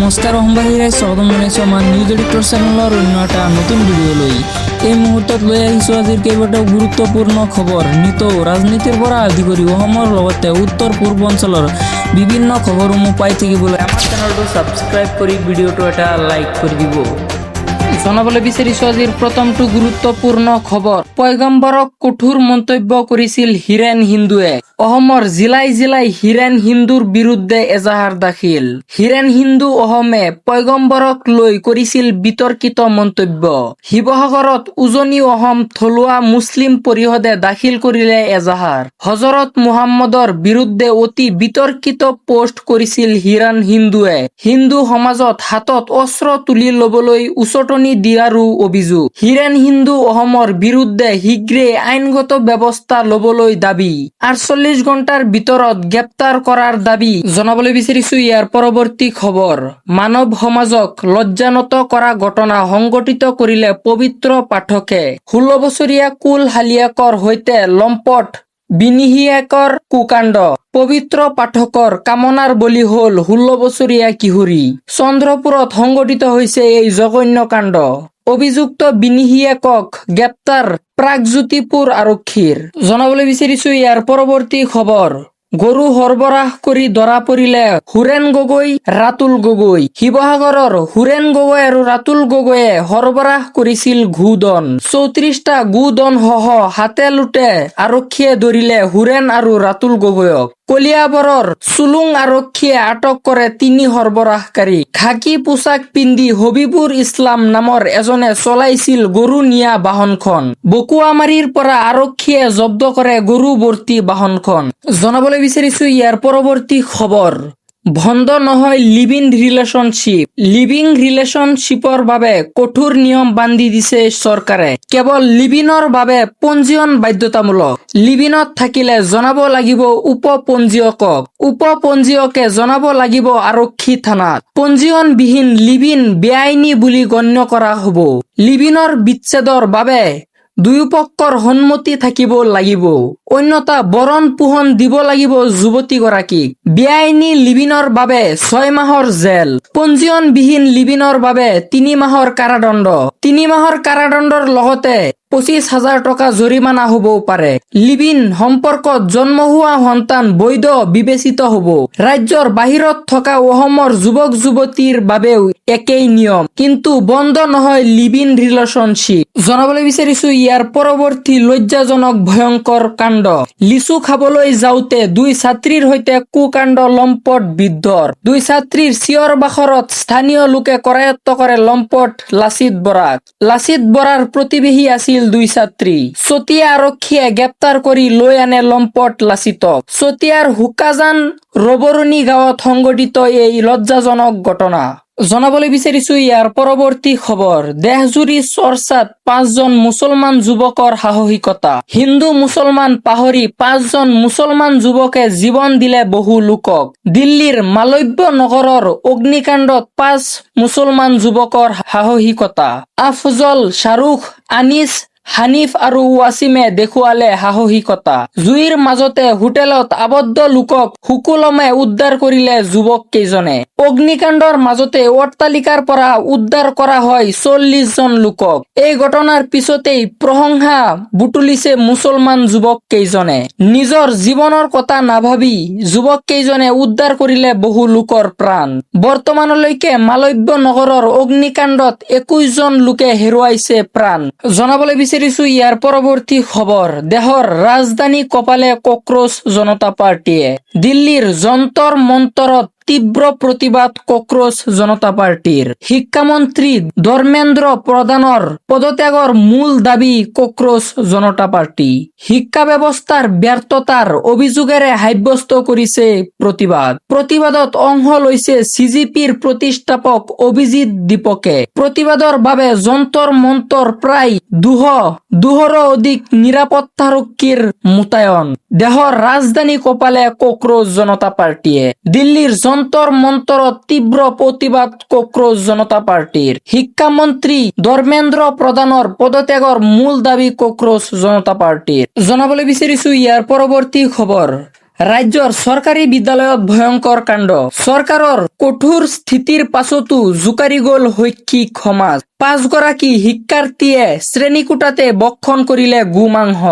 নমস্কাৰ অসমবাসীৰে স্বাগতম জনাইছোঁ আমাৰ নিউজ এডিটৰ চেনেলৰ অন্য এটা নতুন ভিডিঅ'লৈ। এই মুহূৰ্তত লৈ আহিছোঁ আজিৰ কেইবাটাও গুৰুত্বপূৰ্ণ খবৰ। নিতৌ ৰাজনীতিৰ পৰা আদি কৰি অসমৰ লগতে উত্তৰ পূৰ্বাঞ্চলৰ বিভিন্ন খবৰসমূহ পাই থাকিবলৈ আমাৰ চেনেলটো ছাবস্ক্ৰাইব কৰি ভিডিঅ'টো এটা লাইক কৰি দিব। জনাবলৈ বিচাৰিছোঁ আজিৰ প্ৰথমটো গুৰুত্বপূৰ্ণ খবৰ। পয়গম্বৰক কঠোৰ মন্তব্য কৰিছিল হীৰেন হিন্দুৱে। অসমৰ জিলাই জিলাই হীৰেন হিন্দুৰ বিৰুদ্ধে এজাহাৰ দাখিল। হীৰেন হিন্দু অসমে পয়গম্বৰক লৈ কৰিছিল বিতৰ্কিত মন্তব্য। শিৱসাগৰত উজনি অসম থলুৱা মুছলিম পৰিষদে দাখিল কৰিলে এজাহাৰ। হজৰত মুহাম্মদৰ বিৰুদ্ধে অতি বিতৰ্কিত পোষ্ট কৰিছিল হীৰেন হিন্দুৱে। হিন্দু সমাজত হাতত অস্ত্ৰ তুলি ল'বলৈ উচটনি দিয়াৰো অভিযোগ। হীৰেন হিন্দু অসমৰ বিৰুদ্ধে শীঘ্ৰে আইনগত ব্যৱস্থা ল'বলৈ দাবী। 48 ঘণ্টাৰ ভিতৰত গ্ৰেপ্তাৰ কৰাৰ দাবী জনাবলৈ বিচাৰিছোঁ ইয়াৰ পৰৱৰ্তী খবৰ। মানৱ সমাজক লজ্জানত কৰা ঘটনা সংঘটিত কৰিলে পবিত্ৰ পাঠকে। 16 বছৰীয়া কুল হালিয়াকৰ সৈতে লম্পট বিনিহিয়াকৰ কুকাণ্ড। পবিত্ৰ পাঠকৰ কামনাৰ বলি হ'ল 16 বছৰীয়া কিশোৰী। চন্দ্ৰপুৰত সংঘটিত হৈছে এই জঘন্য কাণ্ড। অভিযুক্ত বিনিহিয়াকক গ্ৰেপ্তাৰ প্ৰাগজ্যোতিপুৰ আৰক্ষীৰ। জনাবলৈ বিচাৰিছোঁ ইয়াৰ পৰৱৰ্তী খবৰ। গৰু সৰবৰাহ কৰি ধৰা পৰিলে সুৰেন গগৈ, ৰাতুল গগৈ। শিৱসাগৰৰ সুৰেন গগৈ আৰু ৰাতুল গগৈয়ে সৰবৰাহ কৰিছিল ঘোঁধন। 34টা ঘোঁধনসহ হাতে লোটে আৰক্ষীয়ে ধৰিলে সুৰেন আৰু ৰাতুল গগৈক। কলিয়াবৰৰ চুলুং আৰক্ষীয়ে আটক কৰে 3 সৰবৰাহকাৰী। খাকী পোছাক পিন্ধি হবিবুৰ ইছলাম নামৰ এজনে চলাইছিল গৰু নিয়া বাহনখন। বকুৱামাৰীৰ পৰা আৰক্ষীয়ে জব্দ কৰে গৰু ভৰ্তি বাহনখন। জনাবলৈ বিচাৰিছোঁ ইয়াৰ পৰৱৰ্তী খবৰ। বন্ধ নহয় লিভ ইন ৰিলেশ্যনশ্বিপ। লিভিং ৰিলেশ্যনশ্বিপৰ বাবে কঠোৰ নিয়ম বান্ধি দিছে চৰকাৰে। কেৱল লিভিনৰ বাবে পঞ্জীয়ন বাধ্যতামূলক। লিভিনত থাকিলে জনাব লাগিব উপপঞ্জীয়কক। উপপঞ্জীয়কে জনাব লাগিব আৰক্ষী থানাত। পঞ্জীয়নবিহীন লিভিন বেআইনী বুলি গণ্য কৰা হ'ব। লিভিনৰ বিচ্ছেদৰ বাবে দুয়োপক্ষৰ সন্মতি থাকিব লাগিব। অন্যথা বৰণ পোহণ দিব লাগিব যুৱতীগৰাকীক। বেআইনী লিভিনৰ বাবে 6 মাহৰ জেল। পঞ্জীয়নবিহীন লিভিনৰ বাবে 3 মাহৰ কাৰাদণ্ড। 3 মাহৰ কাৰাদণ্ডৰ লগতে 25,000 টকা জৰিমনা হ'বও পাৰে। লিভিন সম্পৰ্কত জন্ম হোৱা সন্তান বৈধ বিবেচিত হ'ব। ৰাজ্যৰ বাহিৰত থকা অসমৰ যুৱক যুৱতীৰ বাবেও একেই নিয়ম। কিন্তু বন্ধ নহয় লিভ ইন ৰিলেশ্যনশ্বিপ। জনাবলৈ বিচাৰিছোঁ ইয়াৰ পৰৱৰ্তী লজ্জাজনক ভয়ংকৰ কাণ্ড। লিচু খাবলৈ যাওঁতে 2 ছাত্ৰীৰ সৈতে কুকাণ্ড লম্পট বৃদ্ধৰ। 2 ছাত্ৰীৰ চিঞৰ বাখৰত স্থানীয় লোকে কৰায়ত্ব কৰে লম্পট লাচিত বৰাক। লাচিত বৰাৰ প্ৰতিবেশী আছিল 2 ছাত্ৰী। চতিয়া আৰক্ষীয়ে গ্ৰেপ্তাৰ কৰি লৈ আনে লম্পট লাচিতক। চতিয়াৰ হুকাজান ৰবৰণী গাঁৱত সংঘটিত এই লজ্জাজনক ঘটনা। জনাবলৈ বিচাৰিছোঁ ইয়াৰ পৰৱৰ্তী খবৰ। দেশজুৰি চৰ্চাত 5 জন মুছলমান যুৱকৰ সাহসিকতা। হিন্দু মুছলমান পাহৰি 5 জন মুছলমান যুৱকে জীৱন দিলে বহু লোকক। দিল্লীৰ মালব্য নগৰৰ অগ্নিকাণ্ডত 5 মুছলমান যুৱকৰ সাহসিকতা। আফজল, শ্বাহৰুখ, আনিছ, হানিফ আৰু ৱাছিমে দেখুৱালে সাহসিকতা। জুইৰ মাজতে হোটেলত আবদ্ধ লোকক সুকলমে উদ্ধাৰ কৰিলে যুৱক কেইজনে। অগ্নিকাণ্ডৰ মাজতে অট্টালিকাৰ পৰা উদ্ধাৰ কৰা হয় 40 জন লোকক। এই ঘটনাৰ পিছতেই প্ৰশংসা বুটলিছে মুছলমান যুৱক কেইজনে। নিজৰ জীৱনৰ কথা নাভাবি যুৱক কেইজনে উদ্ধাৰ কৰিলে বহু লোকৰ প্ৰাণ। বৰ্তমানলৈকে মালব্য নগৰৰ অগ্নিকাণ্ডত 21 জন লোকে হেৰুৱাইছে প্ৰাণ। জনাবলৈ বিচাৰিছোঁ ইয়াৰ পৰৱৰ্তী খবৰ। দেশৰ ৰাজধানী কঁপালে কক্ৰোচ জনতা পাৰ্টীয়ে। দিল্লীৰ যন্তৰ মন্তৰত তীব্ৰ প্ৰতিবাদ কক্ৰোচ জনতা পাৰ্টীৰ। শিক্ষামন্ত্ৰী ধৰ্মেন্দ্ৰ প্ৰধানৰ পদত্যাগৰ মূল দাবী কক্ৰোচ জনতা পাৰ্টী। শিক্ষা ব্যৱস্থাৰ ব্যৰ্থতাৰ অভিযোগেৰে সাব্যস্ত কৰিছে প্ৰতিবাদ। প্ৰতিবাদত অংশ লৈছে CJPৰ প্ৰতিষ্ঠাপক অভিজিত দীপকে। প্ৰতিবাদৰ বাবে যন্তৰ মন্তৰ প্ৰায় 200ৰো অধিক নিৰাপত্তাৰক্ষীৰ মোতায়ন। দেশৰ ৰাজধানী কঁপালে কক্ৰোচ জনতা পাৰ্টীয়ে। দিল্লীৰ যন্তৰ মন্তৰত তীব্ৰ প্ৰতিবাদ কক্ৰোচ জনতা পাৰ্টীৰ। শিক্ষামন্ত্ৰী ধৰ্মেন্দ্ৰ প্ৰধানৰ পদত্যাগৰ মূল দাবী কক্ৰোচ জনতা পাৰ্টীৰ। জনাবলৈ বিচাৰিছোঁ ইয়াৰ পৰৱৰ্তী খবৰ। ৰাজ্যৰ চৰকাৰী বিদ্যালয়ত ভয়ংকৰ কাণ্ড চৰকাৰৰ কঠোৰ স্থিতিৰ পাছতো জোকাৰি গ'ল শৈক্ষিক সমাজ 5 গৰাকী শিক্ষাৰ্থীয়ে শ্ৰেণীকোঠাতে বক্ষণ কৰিলে গোমাংস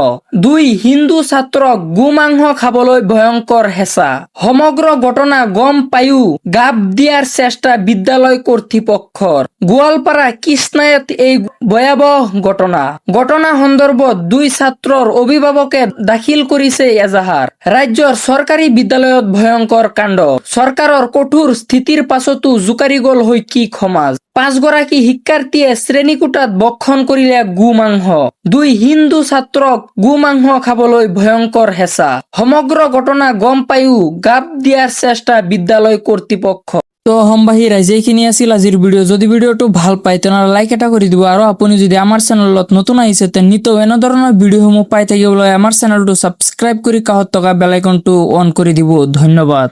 2 হিন্দু ছাত্ৰক গোমাংস খাবলৈ ভয়ংকৰ হেঁচা সমগ্ৰ ঘটনা গম পায়ো গাপ দিয়াৰ চেষ্টা বিদ্যালয় কৰ্তৃপক্ষৰ গোৱালপাৰা কৃষ্ণায়ত এই ভয়াবহ ঘটনা সন্দৰ্ভত 2 ছাত্ৰৰ অভিভাৱকে দাখিল কৰিছে এজাহাৰ ৰাজ্যৰ চৰকাৰী বিদ্যালয়ত ভয়ংকৰ কাণ্ড চৰকাৰৰ কঠোৰ স্থিতিৰ পাছতো জোকাৰি গ'ল শৈক্ষিক সমাজ 5 গৰাকী শিক্ষাৰ্থীয়ে শ্ৰেণীকোঠাত বক্ষণ কৰিলে গোমাংস 2 হিন্দু ছাত্ৰক গোমাংস খাবলৈ ভয়ংকৰ হেঁচা সমগ্ৰ ঘটনা গম পায়ো গাপ দিয়াৰ চেষ্টা বিদ্যালয় কৰ্তৃপক্ষ তো সম্বাহী ৰাইজে এইখিনি আছিল আজিৰ ভিডিঅ' যদি ভিডিঅ'টো ভাল পায় তেনেহ'লে লাইক এটা কৰি দিব আৰু আপুনি যদি আমাৰ চেনেলত নতুন আহিছে তেন্তে নিতৌ এনেধৰণৰ ভিডিঅ'সমূহ পাই থাকিবলৈ আমাৰ চেনেলটো ছাবস্ক্ৰাইব কৰি কাষত থকা বেল আইকনটো অন কৰি দিব ধন্যবাদ।